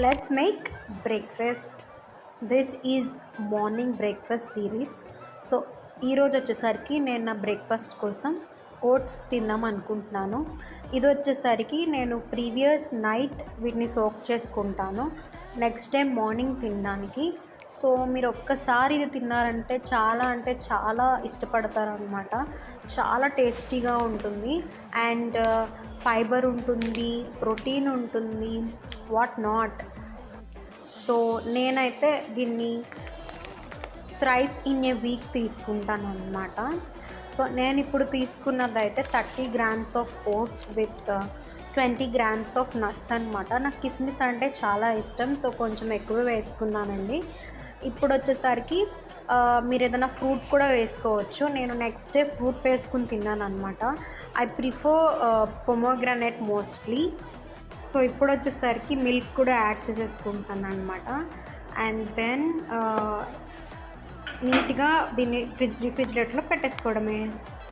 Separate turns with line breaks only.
Let's make breakfast. This is morning breakfast series. So ఈరోజు వచ్చేసరికి నేను నా బ్రేక్ఫాస్ట్ కోసం ఓట్స్ తిందాం అనుకుంటున్నాను. ఇది వచ్చేసరికి నేను ప్రీవియస్ నైట్ వీటిని సోక్ చేసుకుంటాను నెక్స్ట్ డే మార్నింగ్ తినడానికి. సో మీరు ఒక్కసారి ఇది తిన్నారంటే చాలా అంటే చాలా ఇష్టపడతారు అనమాట. చాలా టేస్టీగా ఉంటుంది అండ్ ఫైబర్ ఉంటుంది, ప్రోటీన్ ఉంటుంది, వాట్ నాట్. సో నేనైతే దీన్ని థ్రైస్ ఇన్ ఏ వీక్ తీసుకుంటాను అన్నమాట. సో నేను ఇప్పుడు తీసుకున్నదైతే 30 grams of votes with 20 grams of nuts అనమాట. నాకు కిస్మిస్ అంటే చాలా ఇష్టం, సో కొంచెం ఎక్కువ వేసుకున్నానండి. ఇప్పుడు వచ్చేసరికి మీరు ఏదైనా ఫ్రూట్ కూడా వేసుకోవచ్చు. నేను నెక్స్ట్ డే ఫ్రూట్ వేసుకుని తిన్నాను అనమాట. I prefer pomegranate mostly. So ఇప్పుడు వచ్చేసరికి మిల్క్ కూడా యాడ్ చేసేసుకుంటాను అనమాట. అండ్ దెన్ నీట్గా దీన్ని రిఫ్రిజిరేటర్లో పెట్టేసుకోవడమే.